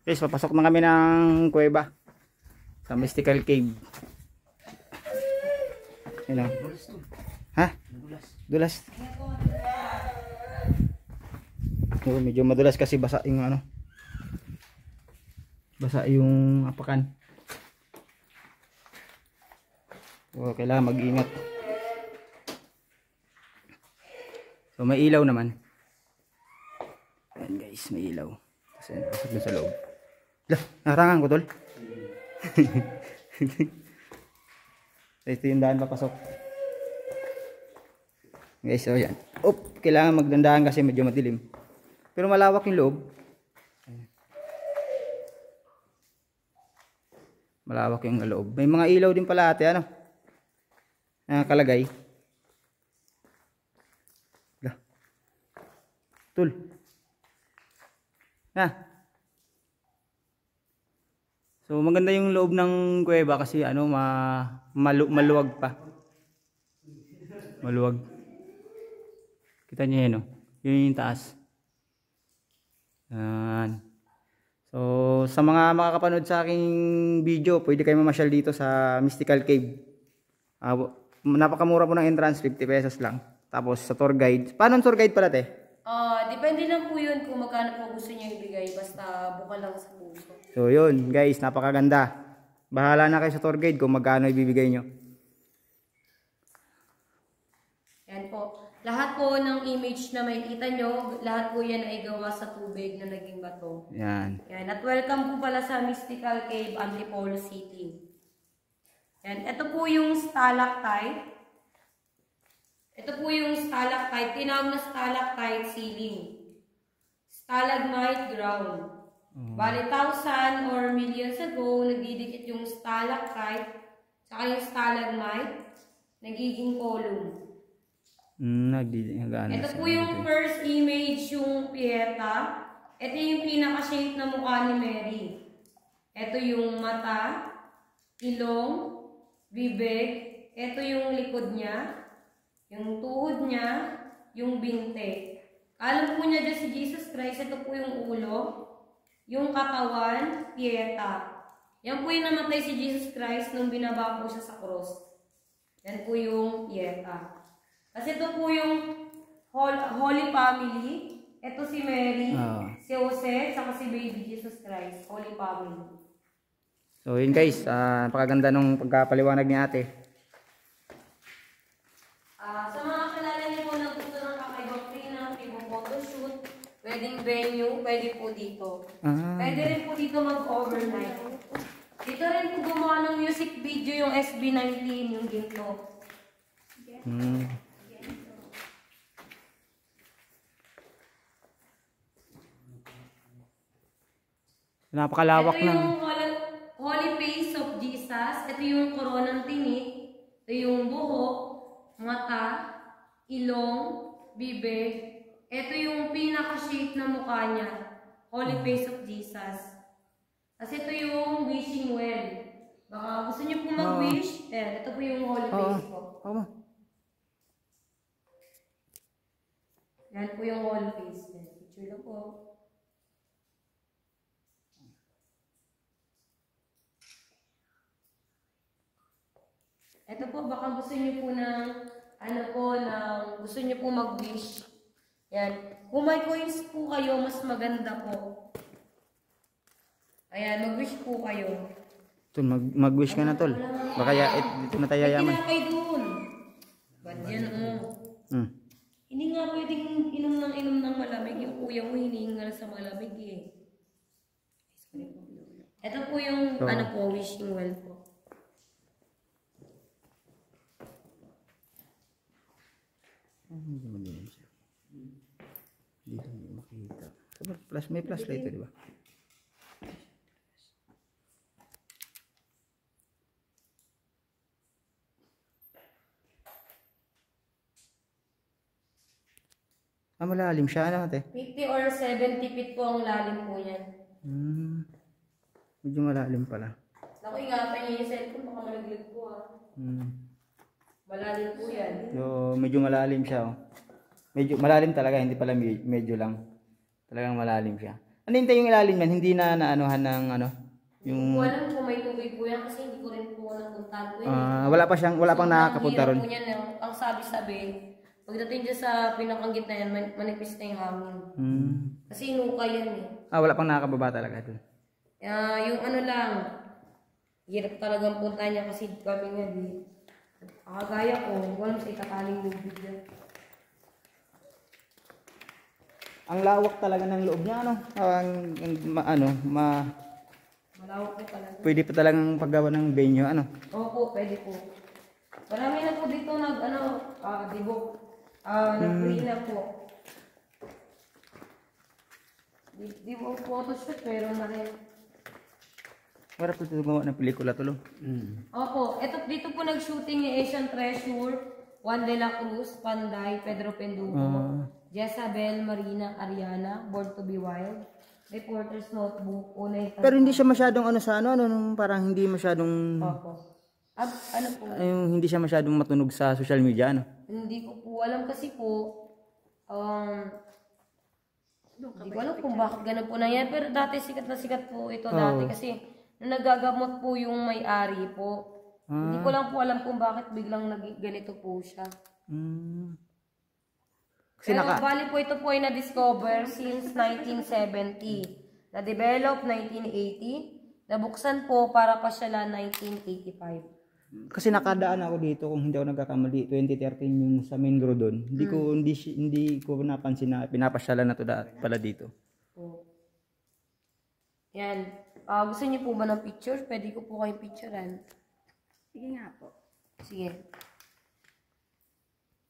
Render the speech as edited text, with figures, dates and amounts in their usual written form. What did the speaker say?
Guys, papasok na kami ng kuweba sa Mystical Cave. Yan o. Ha? Dulas. So, medyo madulas kasi basa yung ano. Basa yung apakan. So, kailangan mag-ingat. So, may ilaw naman. Ayan guys, may ilaw. Kasi pasok na sa loob. Lah, narangan ko tol. Ito yung daan papasok. Guys, so yan. Kailangan magdandahan kasi medyo madilim. Pero malawak yung loob. Malawak yung loob. May mga ilaw din pala ate, ano? Nakalagay. Lah. Tul. So maganda yung loob ng kuweba kasi ano maluwag pa. Maluwag. Kita niyo 'yan, oh. Yun yung taas. Yan. So sa mga makakapanood sa aking video, pwede kayo mamasyal dito sa Mystical Cave. Napakamura po ng entrance, 50 pesos lang. Tapos sa tour guide. Paano ang tour guide pala, te? Depende lang po yun kung magkano po gusto niyo ibigay. Basta buka lang sa puso. So yun guys, napakaganda. Bahala na kayo sa tour guide kung magkano ibibigay nyo. Yan po. Lahat po ng image na makikita nyo, lahat po yan ay gawa sa tubig na naging bato. Yan. Yan. At welcome po pala sa Mystical Cave, Antipolo City. Yan. Ito po yung stalactite. Ito po yung stalactite. Tinawag na stalactite ceiling. Stalagmite ground. Bali, 1,000 or millions ago, nagdidikit yung stalactite saka yung stalagmite, nagiging column. Ito po yung first image, yung Pieta. Ito yung pinaka-shape na mukha ni Mary. Ito yung mata, ilong, bibig. Ito yung likod niya, yung tuhod niya, yung binte. Alam po niya dyan si Jesus Christ, ito po yung ulo. Yung katawan, Pieta. Yan po yung namatay si Jesus Christ nung binaba po siya sa cross. Yan po yung Pieta. Kasi ito po yung Holy Family. Ito si Mary, si Jose, saka si Baby Jesus Christ. Holy Family. So yun guys, napakaganda nung pagkapaliwanag ni ate. Sa mga kilala niyo po na gusto ng kakaibang pinang, ibang photoshoot, wedding venue, pwede po dito. Pwede rin po dito mag-overnight. Dito rin po gumawa ng music video yung SB19, yung ginto. Napakalawak ng... Ito yung Holy Face of Jesus. Ito yung koronang tinik. Ito yung buhok, mata, ilong, bibig. Ito yung pinaka-shape na mukha niya. Holy Face of Jesus. Kasi ito yung wishing well. Baka gusto niyo po mag-wish. Ito po yung Holy Face po. Yan po yung Holy Face. Picture na po. Ito po, baka gusto niyo po ng gusto niyo po mag-wish. Yan. Kung may coins po kayo, mas maganda po. Ayan, mag-wish po kayo. Tol, mag-wish ka na tol. Baka dito na tayo yaman. May tinapay dun. Ba't yan Hindi nga pwedeng inom ng malamig. Yung kuya mo hinihingal sa malamig eh. Ito po yung wishing well po. Hindi madilim siya. Dito hindi makita. May flashlight ito, di ba? Malalim siya, ano ate? 50 or 70 feet po ang lalim po yan. Medyo malalim pala. Naku, ingatan niya yung cellphone, baka malaglag po Malalim po yan. So, medyo malalim siya. Medyo malalim talaga, hindi pala medyo lang. Talagang malalim siya. Ano yung ilalim yan? Hindi na naanuhan ng ano? Yung... Walang kung may tubig po yan kasi hindi ko rin po napuntahan po yun. Wala pang nakakapunta ron. Ang hirap po niyan, ang sabi-sabi, pagdating dyan sa pinakang gitna yan, manipis na yung hangin. Kasi inuka yan eh. Wala pang nakakababa talaga dun. Yung ano lang, hirap talagang puntahan niya kasi kami nga di. Kagaya ko, walang sa itataling lubid yan. Ang lawak talaga ng loob niya, ano? Malawak po talaga. Pwede pa talagang paggawa ng venue, ano? Opo, pwede po. Marami na po dito nag-free na po. Di po photoshoot, pero na rin. Para po ito gumawa ng pelikula tulo. Opo, dito po nag-shooting yung Asian Treasure, Juan de la Cruz, Panday, Pedro Pendugo, Jezabel, Marina, Ariana, Born to be Wild, Reporter's Notebook, Unay. Pero hindi siya masyadong parang hindi masyadong... Opo. Ano po? Hindi siya masyadong matunog sa social media, ano? Hindi ko po alam kasi po, hindi ko alam kung bakit ganun po nangyari, pero dati sikat na sikat po ito dati kasi nung nagagamot po yung may-ari po. Hindi ko lang po alam kung bakit biglang ganito po siya. Pero bali po ito po ay na-discover since 1970. Na-develop 1980. Nabuksan po para pasyalan 1985. Kasi nakadaan ako dito kung hindi ako nagkakamali 2013 yung sa main road doon. Hindi ko napansin na pinapasyalan na to pala dito. Yan. Gusto niyo po ba ng picture? Pwede ko po kayong picturean. Sige nga po. Sige.